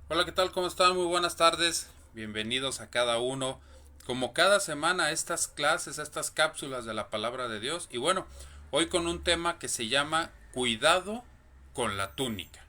Hola, ¿qué tal? ¿Cómo están? Muy buenas tardes. Bienvenidos a cada uno, como cada semana, a estas clases, a estas cápsulas de la palabra de Dios. Y bueno, hoy con un tema que se llama Cuidado con la túnica.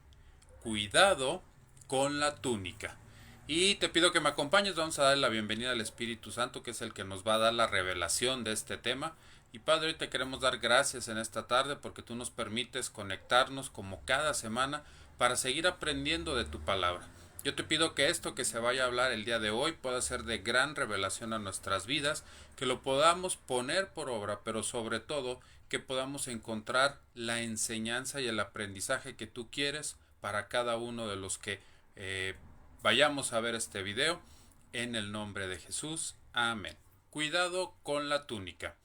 Cuidado con la túnica. Y te pido que me acompañes, vamos a dar la bienvenida al Espíritu Santo, que es el que nos va a dar la revelación de este tema. Y Padre, hoy te queremos dar gracias en esta tarde porque tú nos permites conectarnos como cada semana para seguir aprendiendo de tu palabra. Yo te pido que esto que se vaya a hablar el día de hoy pueda ser de gran revelación a nuestras vidas, que lo podamos poner por obra, pero sobre todo que podamos encontrar la enseñanza y el aprendizaje que tú quieres para cada uno de los que vayamos a ver este video. En el nombre de Jesús. Amén. Cuidado con la túnica.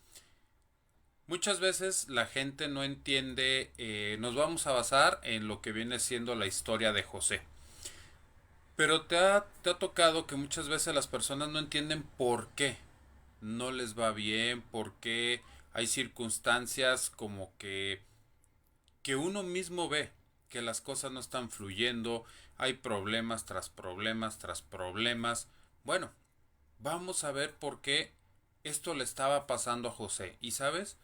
Muchas veces la gente no entiende, nos vamos a basar en lo que viene siendo la historia de José. Pero te ha tocado que muchas veces las personas no entienden por qué no les va bien, por qué hay circunstancias como que uno mismo ve que las cosas no están fluyendo, hay problemas tras problemas tras problemas. Bueno, vamos a ver por qué esto le estaba pasando a José. Y sabes,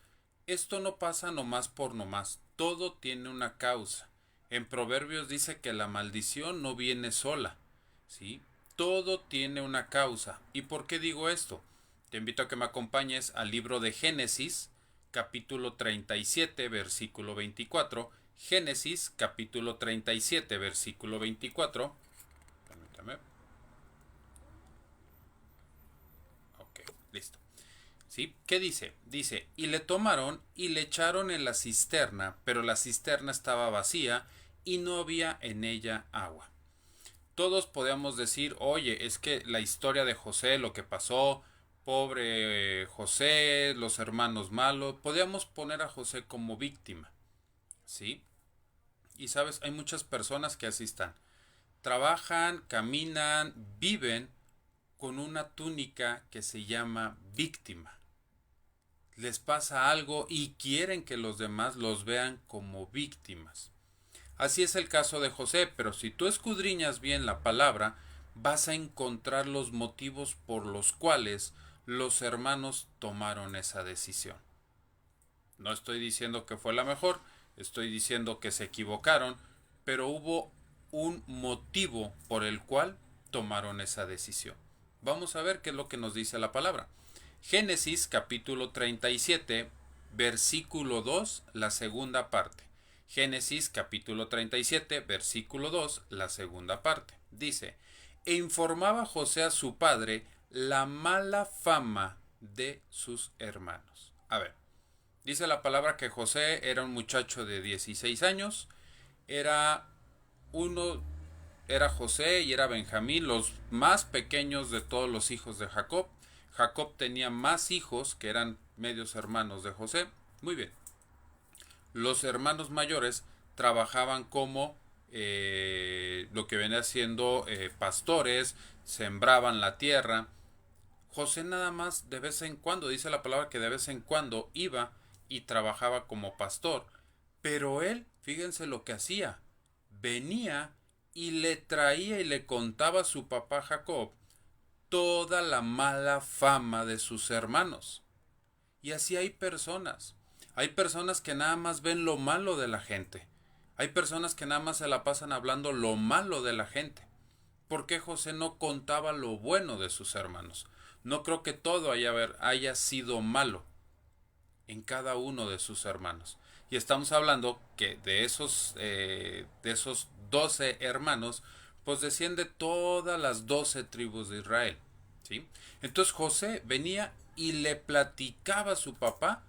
esto no pasa nomás por nomás, todo tiene una causa. En Proverbios dice que la maldición no viene sola, ¿sí? Todo tiene una causa. ¿Y por qué digo esto? Te invito a que me acompañes al libro de Génesis, capítulo 37, versículo 24. Génesis, capítulo 37, versículo 24. Permítame. Ok, listo. ¿Sí? ¿Qué dice? Dice, y le tomaron y le echaron en la cisterna, pero la cisterna estaba vacía y no había en ella agua. Todos podíamos decir, oye, es que la historia de José, lo que pasó, pobre José, los hermanos malos, podíamos poner a José como víctima, ¿sí? Y sabes, hay muchas personas que así están. Trabajan, caminan, viven con una túnica que se llama víctima. Les pasa algo y quieren que los demás los vean como víctimas. Así es el caso de José, pero si tú escudriñas bien la palabra, vas a encontrar los motivos por los cuales los hermanos tomaron esa decisión. No estoy diciendo que fue la mejor, estoy diciendo que se equivocaron, pero hubo un motivo por el cual tomaron esa decisión. Vamos a ver qué es lo que nos dice la palabra. Génesis capítulo 37, versículo 2, la segunda parte. Génesis capítulo 37, versículo 2, la segunda parte. Dice, e informaba José a su padre la mala fama de sus hermanos. A ver, dice la palabra que José era un muchacho de 16 años, era uno, era José y era Benjamín, los más pequeños de todos los hijos de Jacob. Jacob tenía más hijos que eran medios hermanos de José. Muy bien. Los hermanos mayores trabajaban como lo que venía siendo pastores, sembraban la tierra. José nada más de vez en cuando, dice la palabra que de vez en cuando iba y trabajaba como pastor. Pero él, fíjense lo que hacía, venía y le traía y le contaba a su papá Jacob toda la mala fama de sus hermanos. Y así hay personas. Hay personas que nada más ven lo malo de la gente. Hay personas que nada más se la pasan hablando lo malo de la gente. ¿Por qué José no contaba lo bueno de sus hermanos? No creo que todo haya sido malo en cada uno de sus hermanos. Y estamos hablando que de esos 12 hermanos, pues desciende todas las 12 tribus de Israel. ¿Sí? Entonces José venía y le platicaba a su papá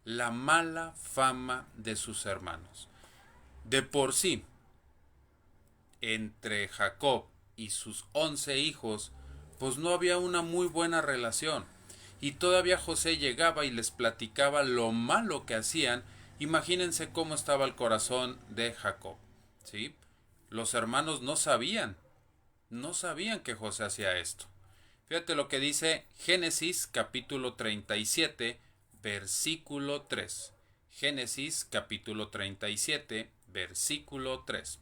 la mala fama de sus hermanos. De por sí, entre Jacob y sus 11 hijos, pues no había una muy buena relación. Y todavía José llegaba y les platicaba lo malo que hacían. Imagínense cómo estaba el corazón de Jacob. ¿Sí? Los hermanos no sabían que José hacía esto. Fíjate lo que dice Génesis capítulo 37, versículo 3. Génesis capítulo 37, versículo 3.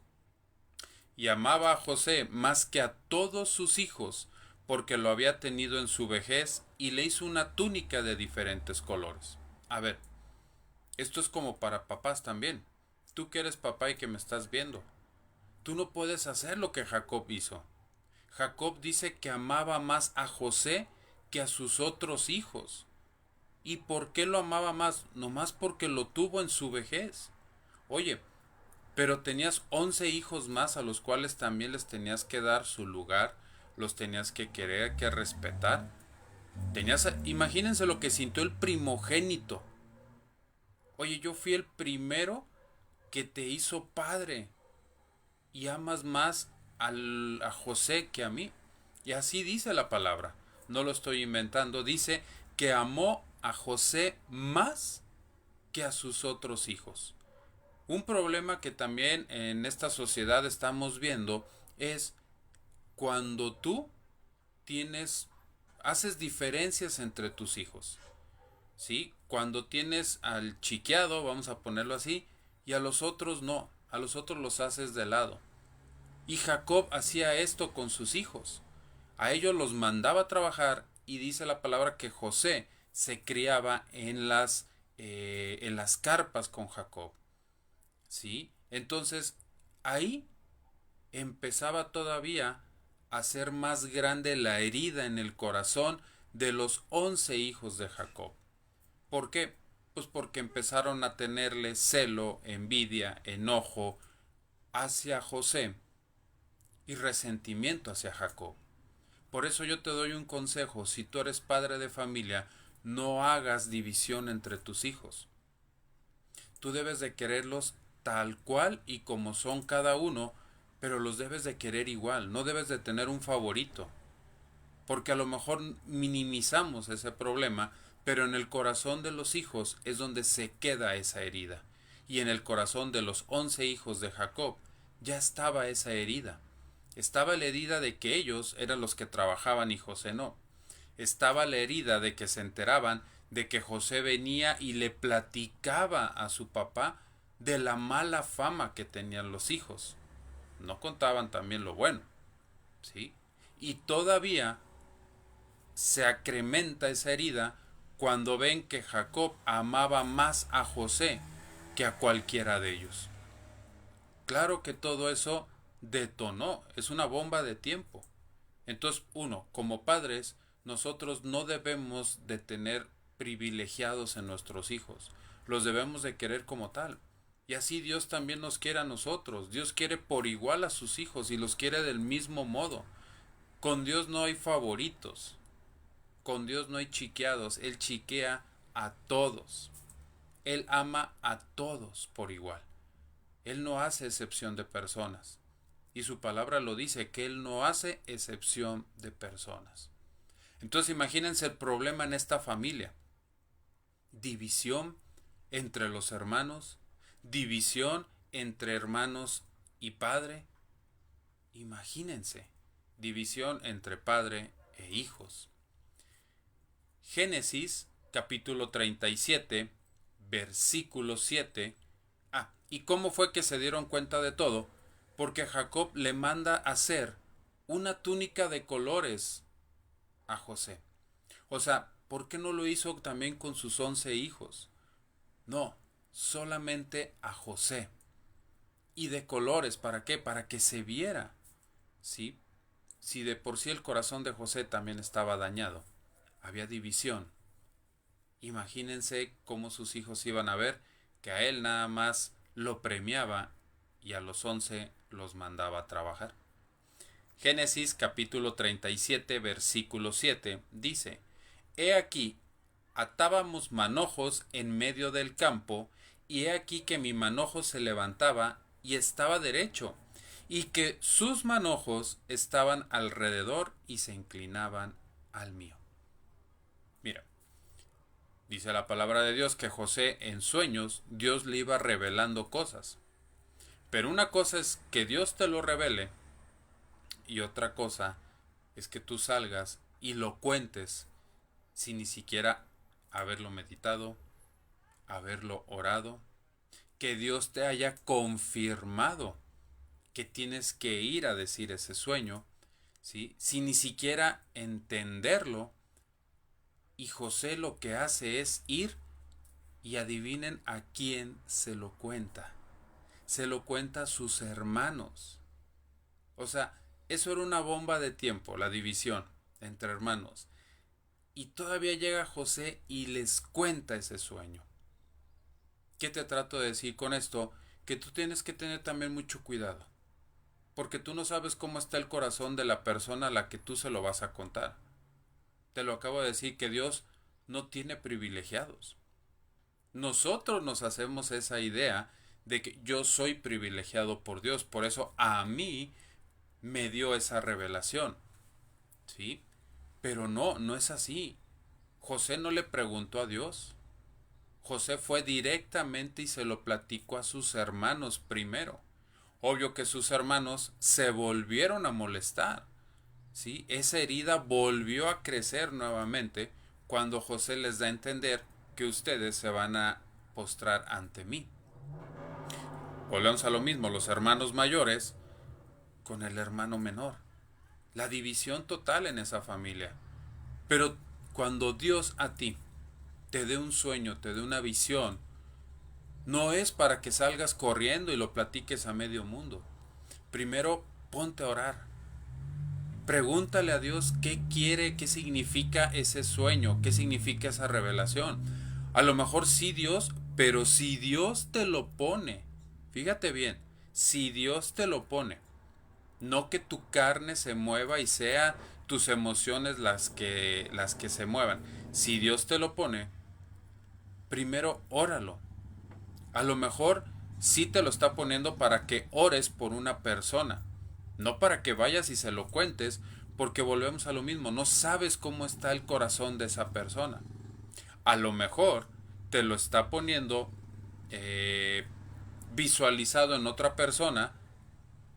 y amaba a José más que a todos sus hijos, porque lo había tenido en su vejez, y le hizo una túnica de diferentes colores. A ver, esto es como para papás también. Tú que eres papá y que me estás viendo, tú no puedes hacer lo que Jacob hizo. Jacob dice que amaba más a José que a sus otros hijos. ¿Y por qué lo amaba más? Nomás porque lo tuvo en su vejez. Oye, pero tenías 11 hijos más a los cuales también les tenías que dar su lugar, los tenías que querer, que respetar. Imagínense lo que sintió el primogénito. Oye, yo fui el primero que te hizo padre y amas más a José que a mí. Y así dice la palabra. No lo estoy inventando. Dice que amó a José más que a sus otros hijos. Un problema que también en esta sociedad estamos viendo es cuando tú tienes, haces diferencias entre tus hijos. ¿Sí? Cuando tienes al chiqueado, vamos a ponerlo así, y a los otros no, a los otros los haces de lado. Y Jacob hacía esto con sus hijos. A ellos los mandaba a trabajar y dice la palabra que José se criaba en las carpas con Jacob. ¿Sí? Entonces ahí empezaba todavía a ser más grande la herida en el corazón de los 11 hijos de Jacob. ¿Por qué? Pues porque empezaron a tenerle celo, envidia, enojo hacia José y resentimiento hacia Jacob. Por eso yo te doy un consejo: si tú eres padre de familia, no hagas división entre tus hijos. Tú debes de quererlos tal cual y como son cada uno, pero los debes de querer igual, no debes de tener un favorito, porque a lo mejor minimizamos ese problema, pero en el corazón de los hijos es donde se queda esa herida. Y en el corazón de los 11 hijos de Jacob ya estaba esa herida. Estaba la herida de que ellos eran los que trabajaban y José no. Estaba la herida de que se enteraban de que José venía y le platicaba a su papá de la mala fama que tenían los hijos. No contaban también lo bueno, ¿sí? Y todavía se acrementa esa herida cuando ven que Jacob amaba más a José que a cualquiera de ellos. Claro que todo eso detonó, es una bomba de tiempo. Entonces, uno, como padres, nosotros no debemos de tener privilegiados en nuestros hijos, los debemos de querer como tal. Y así Dios también nos quiere a nosotros. Dios quiere por igual a sus hijos y los quiere del mismo modo. Con Dios no hay favoritos. Con Dios no hay chiqueados. Él chiquea a todos. Él ama a todos por igual. Él no hace excepción de personas. Y su palabra lo dice, que Él no hace excepción de personas. Entonces imagínense el problema en esta familia. División entre los hermanos, división entre hermanos y padre. Imagínense, división entre padre e hijos. Génesis capítulo 37, versículo 7. ¿Y cómo fue que se dieron cuenta de todo? Porque Jacob le manda hacer una túnica de colores a José. O sea, ¿por qué no lo hizo también con sus 11 hijos? No, solamente a José. Y de colores, ¿para qué? Para que se viera. ¿Sí? Si de por sí el corazón de José también estaba dañado, había división. Imagínense cómo sus hijos iban a ver que a él nada más lo premiaba y a los 11 los mandaba a trabajar. Génesis capítulo 37 versículo 7 dice: He aquí, atábamos manojos en medio del campo, y he aquí que mi manojo se levantaba y estaba derecho, y que sus manojos estaban alrededor y se inclinaban al mío. Mira, dice la palabra de Dios que José en sueños Dios le iba revelando cosas. Pero una cosa es que Dios te lo revele y otra cosa es que tú salgas y lo cuentes sin ni siquiera haberlo meditado, haberlo orado, que Dios te haya confirmado que tienes que ir a decir ese sueño, ¿sí? Sin ni siquiera entenderlo. Y José lo que hace es ir y adivinen a quién se lo cuenta. Se lo cuenta a sus hermanos. O sea, eso era una bomba de tiempo, la división entre hermanos. Y todavía llega José y les cuenta ese sueño. ¿Qué te trato de decir con esto? Que tú tienes que tener también mucho cuidado. Porque tú no sabes cómo está el corazón de la persona a la que tú se lo vas a contar. Te lo acabo de decir que Dios no tiene privilegiados. Nosotros nos hacemos esa idea de que yo soy privilegiado por Dios, por eso a mí me dio esa revelación. ¿Sí? Pero no, no es así. José no le preguntó a Dios. José fue directamente y se lo platicó a sus hermanos primero. Obvio que sus hermanos se volvieron a molestar. ¿Sí? Esa herida volvió a crecer nuevamente cuando José les da a entender que ustedes se van a postrar ante mí. Volvemos a lo mismo, los hermanos mayores con el hermano menor. La división total en esa familia. Pero cuando Dios a ti te dé un sueño, te dé una visión, no es para que salgas corriendo y lo platiques a medio mundo. Primero ponte a orar. Pregúntale a Dios qué quiere, qué significa ese sueño, qué significa esa revelación. A lo mejor sí Dios, pero si Dios te lo pone, fíjate bien, si Dios te lo pone, no que tu carne se mueva y sea tus emociones las que se muevan. Si Dios te lo pone, primero óralo. A lo mejor sí te lo está poniendo para que ores por una persona, no para que vayas y se lo cuentes, porque volvemos a lo mismo, no sabes cómo está el corazón de esa persona. A lo mejor te lo está poniendo visualizado en otra persona,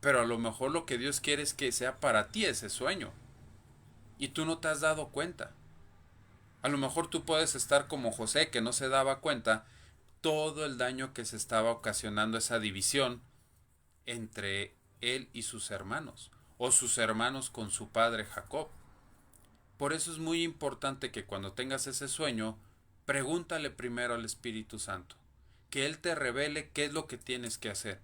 pero a lo mejor lo que Dios quiere es que sea para ti ese sueño. Y tú no te has dado cuenta. A lo mejor tú puedes estar como José, que no se daba cuenta todo el daño que se estaba ocasionando esa división entre él y sus hermanos, o sus hermanos con su padre Jacob. Por eso es muy importante que cuando tengas ese sueño, pregúntale primero al Espíritu Santo, que Él te revele qué es lo que tienes que hacer.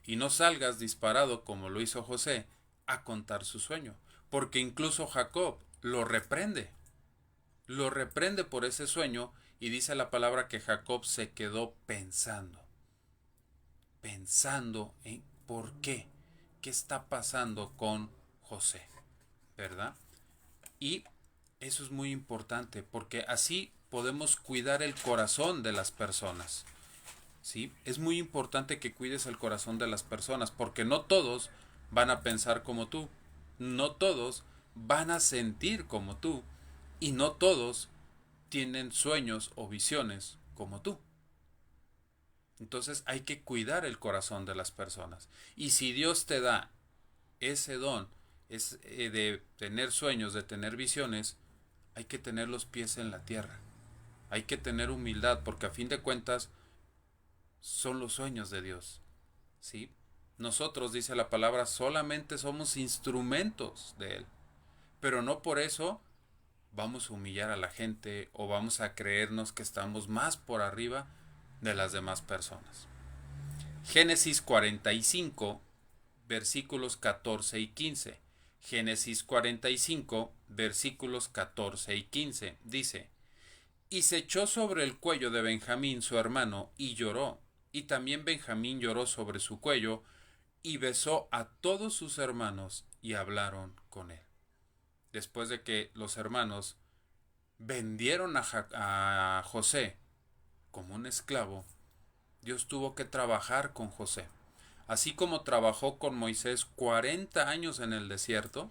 Y no salgas disparado como lo hizo José a contar su sueño, porque incluso Jacob lo reprende por ese sueño y dice la palabra que Jacob se quedó pensando en por qué está pasando con José, ¿verdad? Y eso es muy importante porque así podemos cuidar el corazón de las personas. ¿Sí? Es muy importante que cuides el corazón de las personas porque no todos van a pensar como tú, no todos van a sentir como tú y no todos tienen sueños o visiones como tú. Entonces hay que cuidar el corazón de las personas. Y si Dios te da ese don de tener sueños, de tener visiones, hay que tener los pies en la tierra. Hay que tener humildad porque a fin de cuentas son los sueños de Dios. ¿Sí? Nosotros, dice la palabra, solamente somos instrumentos de Él. Pero no por eso vamos a humillar a la gente o vamos a creernos que estamos más por arriba de las demás personas. Génesis 45, versículos 14 y 15. Génesis 45, versículos 14 y 15. Dice: Y se echó sobre el cuello de Benjamín su hermano y lloró. Y también Benjamín lloró sobre su cuello y besó a todos sus hermanos y hablaron con él. Después de que los hermanos vendieron a José como un esclavo, Dios tuvo que trabajar con José. Así como trabajó con Moisés 40 años en el desierto.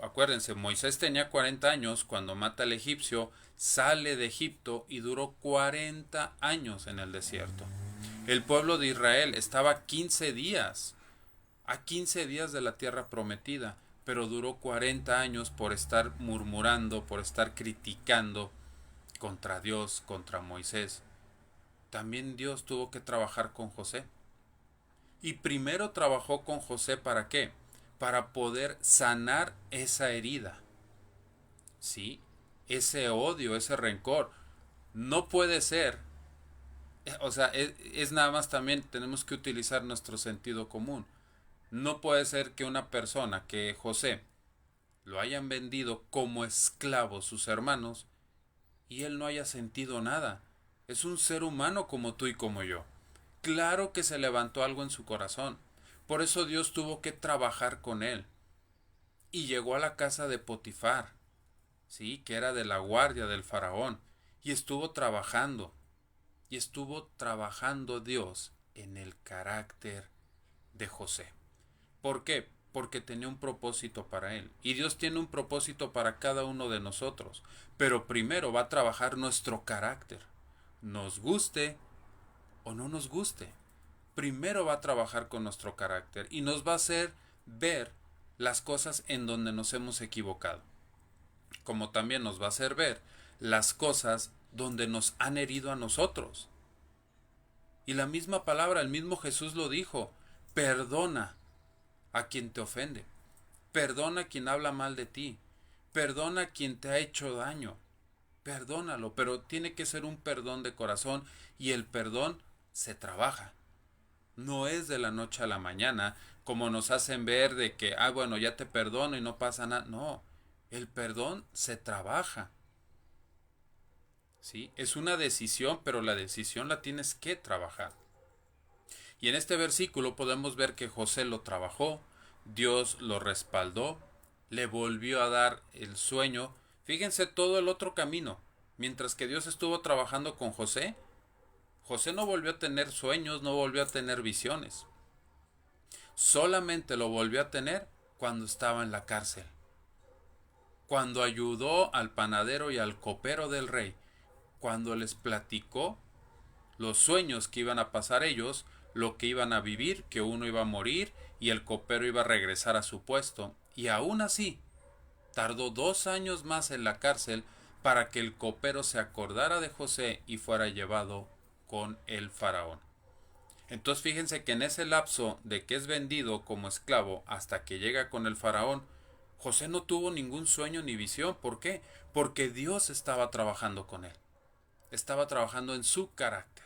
Acuérdense, Moisés tenía 40 años cuando mata al egipcio, sale de Egipto y duró 40 años en el desierto. El pueblo de Israel estaba 15 días, a 15 días de la tierra prometida, pero duró 40 años por estar murmurando, por estar criticando contra Dios, contra Moisés. También Dios tuvo que trabajar con José. Y primero trabajó con José, ¿para qué? Para poder sanar esa herida, ¿sí? Ese odio, ese rencor. No puede ser, o sea, es nada más también tenemos que utilizar nuestro sentido común. No puede ser que una persona, que José, lo hayan vendido como esclavo sus hermanos y él no haya sentido nada. Es un ser humano como tú y como yo. Claro que se levantó algo en su corazón. Por eso Dios tuvo que trabajar con él. Y llegó a la casa de Potifar, sí, que era de la guardia del faraón, y estuvo trabajando. Y estuvo trabajando Dios en el carácter de José. ¿Por qué? Porque tenía un propósito para él. Y Dios tiene un propósito para cada uno de nosotros. Pero primero va a trabajar nuestro carácter. Nos guste o no nos guste. Primero va a trabajar con nuestro carácter y nos va a hacer ver las cosas en donde nos hemos equivocado. Como también nos va a hacer ver las cosas donde nos han herido a nosotros. Y la misma palabra, el mismo Jesús lo dijo, perdona a quien te ofende, perdona a quien habla mal de ti, perdona a quien te ha hecho daño, perdónalo, pero tiene que ser un perdón de corazón y el perdón se trabaja. No es de la noche a la mañana, como nos hacen ver de que, bueno, ya te perdono y no pasa nada. No, el perdón se trabaja. ¿Sí? Es una decisión, pero la decisión la tienes que trabajar. Y en este versículo podemos ver que José lo trabajó, Dios lo respaldó, le volvió a dar el sueño. Fíjense todo el otro camino. Mientras que Dios estuvo trabajando con José, José no volvió a tener sueños, no volvió a tener visiones. Solamente lo volvió a tener cuando estaba en la cárcel. Cuando ayudó al panadero y al copero del rey, cuando les platicó los sueños que iban a pasar ellos, lo que iban a vivir, que uno iba a morir y el copero iba a regresar a su puesto. Y aún así, tardó 2 años más en la cárcel para que el copero se acordara de José y fuera llevado con el faraón. Entonces fíjense que en ese lapso de que es vendido como esclavo hasta que llega con el faraón, José no tuvo ningún sueño ni visión. ¿Por qué? Porque Dios estaba trabajando con él. Estaba trabajando en su carácter.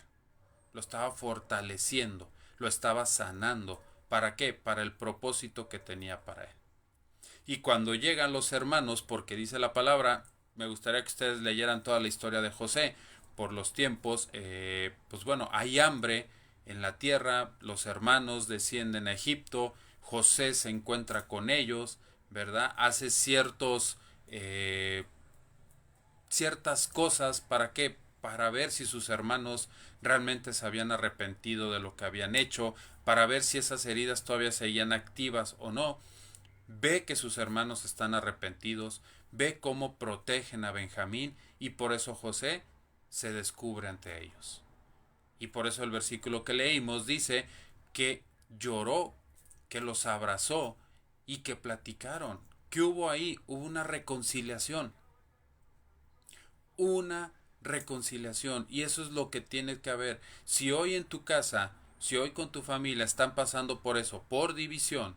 Lo estaba fortaleciendo, lo estaba sanando. ¿Para qué? Para el propósito que tenía para él. Y cuando llegan los hermanos, porque dice la palabra, me gustaría que ustedes leyeran toda la historia de José, por los tiempos, pues bueno, hay hambre en la tierra, los hermanos descienden a Egipto, José se encuentra con ellos, ¿verdad? Hace ciertas cosas, ¿para qué? Para ver si sus hermanos realmente se habían arrepentido de lo que habían hecho, para ver si esas heridas todavía seguían activas o no. Ve que sus hermanos están arrepentidos, ve cómo protegen a Benjamín y por eso José se descubre ante ellos. Y por eso el versículo que leímos dice que lloró, que los abrazó y que platicaron. ¿Qué hubo ahí? Hubo una reconciliación. Una reconciliación. Y eso es lo que tiene que haber. Si hoy en tu casa, si hoy con tu familia están pasando por eso, por división,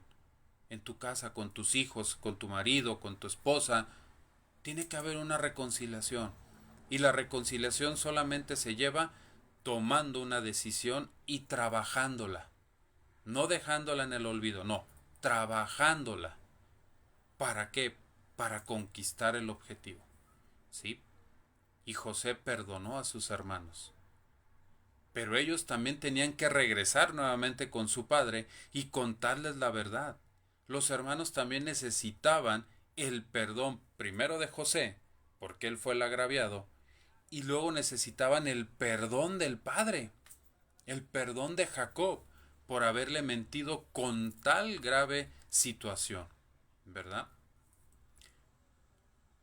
en tu casa, con tus hijos, con tu marido, con tu esposa, tiene que haber una reconciliación. Y la reconciliación solamente se lleva tomando una decisión y trabajándola. No dejándola en el olvido, no, trabajándola. ¿Para qué? Para conquistar el objetivo. ¿Sí? Y José perdonó a sus hermanos. Pero ellos también tenían que regresar nuevamente con su padre y contarles la verdad. Los hermanos también necesitaban el perdón primero de José, porque él fue el agraviado, y luego necesitaban el perdón del padre, el perdón de Jacob, por haberle mentido con tal grave situación, ¿verdad?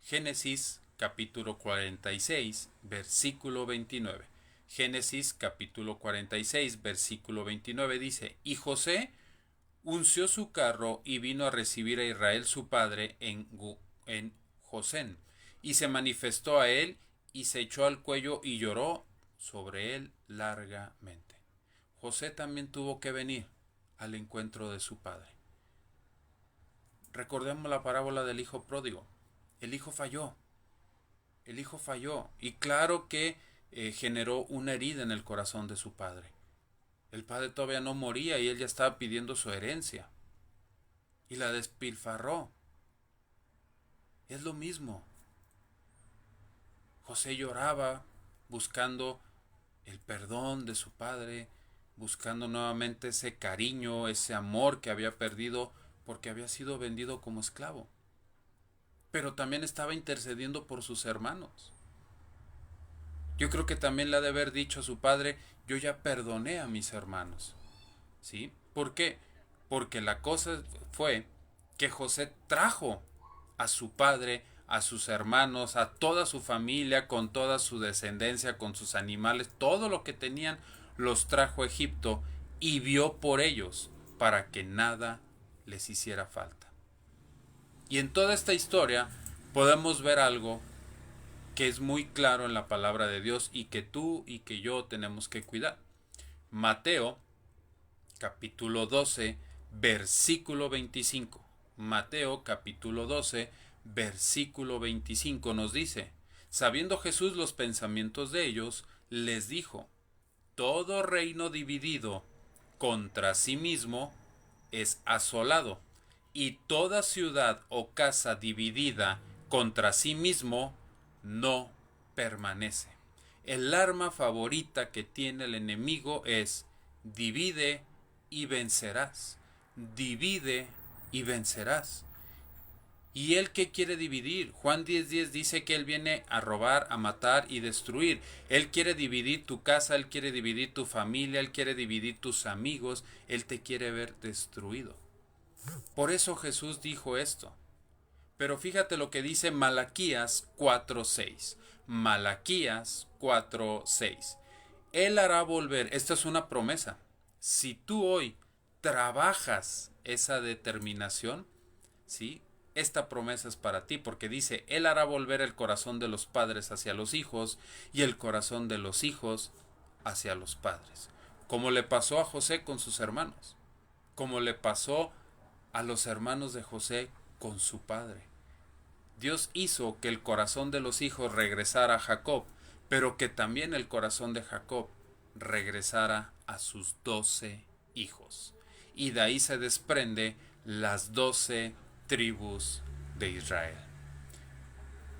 Génesis capítulo 46, versículo 29. Génesis capítulo 46, versículo 29 dice, y José unció su carro y vino a recibir a Israel su padre en Josén, y se manifestó a él y se echó al cuello y lloró sobre él largamente. José también tuvo que venir al encuentro de su padre. Recordemos la parábola del hijo pródigo. El hijo falló. El hijo falló. Y claro que generó una herida en el corazón de su padre. El padre todavía no moría y él ya estaba pidiendo su herencia. Y la despilfarró. Es lo mismo. José lloraba buscando el perdón de su padre, buscando nuevamente ese cariño, ese amor que había perdido porque había sido vendido como esclavo. Pero también estaba intercediendo por sus hermanos. Yo creo que también le ha de haber dicho a su padre, yo ya perdoné a mis hermanos. ¿Sí? ¿Por qué? Porque la cosa fue que José trajo a su padre, a sus hermanos, a toda su familia, con toda su descendencia, con sus animales, todo lo que tenían, los trajo a Egipto y vio por ellos para que nada les hiciera falta. Y en toda esta historia podemos ver algo que es muy claro en la palabra de Dios y que tú y que yo tenemos que cuidar. Mateo capítulo 12, versículo 25. Mateo capítulo 12, versículo 25 nos dice, sabiendo Jesús los pensamientos de ellos, les dijo, todo reino dividido contra sí mismo es asolado, y toda ciudad o casa dividida contra sí mismo no permanece. El arma favorita que tiene el enemigo es divide y vencerás. Divide y vencerás. ¿Y él qué quiere dividir? Juan 10:10 dice que él viene a robar, a matar y destruir. Él quiere dividir tu casa, él quiere dividir tu familia, él quiere dividir tus amigos, él te quiere ver destruido. Por eso Jesús dijo esto. Pero fíjate lo que dice Malaquías 4:6. Malaquías 4:6. Él hará volver, esta es una promesa. Si tú hoy trabajas esa determinación, ¿sí? Esta promesa es para ti porque dice, Él hará volver el corazón de los padres hacia los hijos y el corazón de los hijos hacia los padres. Como le pasó a José con sus hermanos, como le pasó a los hermanos de José con su padre. Dios hizo que el corazón de los hijos regresara a Jacob, pero que también el corazón de Jacob regresara a sus 12 hijos. Y de ahí se desprende las 12 tribus de Israel.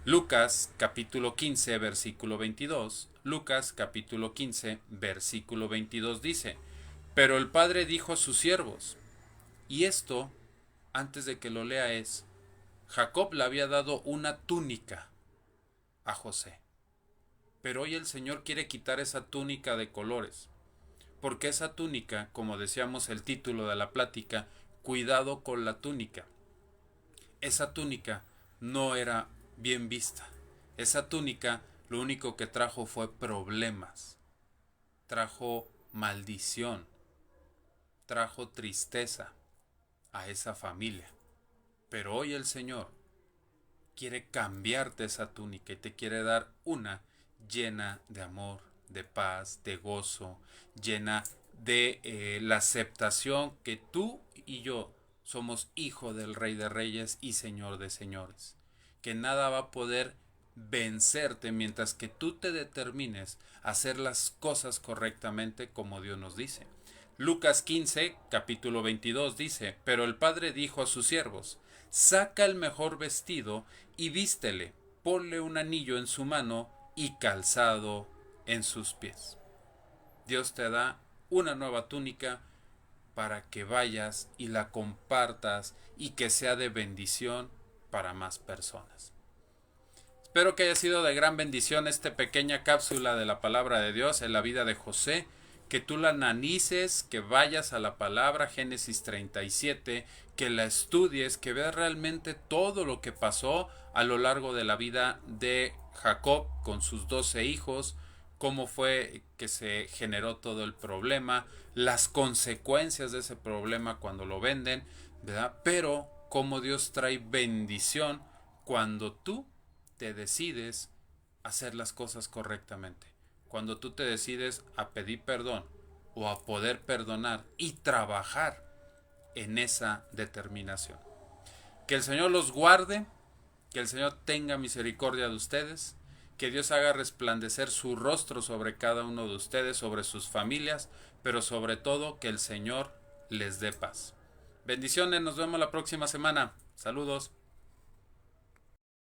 Lucas capítulo 15 versículo 22. Lucas capítulo 15 versículo 22 dice, pero el padre dijo a sus siervos, y esto, antes de que lo lea es, Jacob le había dado una túnica a José. Pero hoy el Señor quiere quitar esa túnica de colores. Porque esa túnica, como decíamos el título de la plática, cuidado con la túnica. Esa túnica no era bien vista. Esa túnica lo único que trajo fue problemas. Trajo maldición. Trajo tristeza a esa familia. Pero hoy el Señor quiere cambiarte esa túnica y te quiere dar una llena de amor, de paz, de gozo, llena de la aceptación que tú y yo somos hijo del Rey de Reyes y Señor de Señores. Que nada va a poder vencerte mientras que tú te determines a hacer las cosas correctamente como Dios nos dice. Lucas 15, capítulo 22 dice, pero el padre dijo a sus siervos, saca el mejor vestido y vístele, ponle un anillo en su mano y calzado en sus pies. Dios te da una nueva túnica para que vayas y la compartas y que sea de bendición para más personas. Espero que haya sido de gran bendición esta pequeña cápsula de la palabra de Dios en la vida de José, que tú la analices, que vayas a la palabra Génesis 37, que la estudies, que veas realmente todo lo que pasó a lo largo de la vida de Jacob con sus 12 hijos, cómo fue que se generó todo el problema, las consecuencias de ese problema cuando lo venden, ¿verdad? Pero cómo Dios trae bendición cuando tú te decides hacer las cosas correctamente. Cuando tú te decides a pedir perdón o a poder perdonar y trabajar en esa determinación. Que el Señor los guarde, que el Señor tenga misericordia de ustedes, que Dios haga resplandecer su rostro sobre cada uno de ustedes, sobre sus familias, pero sobre todo que el Señor les dé paz. Bendiciones, nos vemos la próxima semana. Saludos.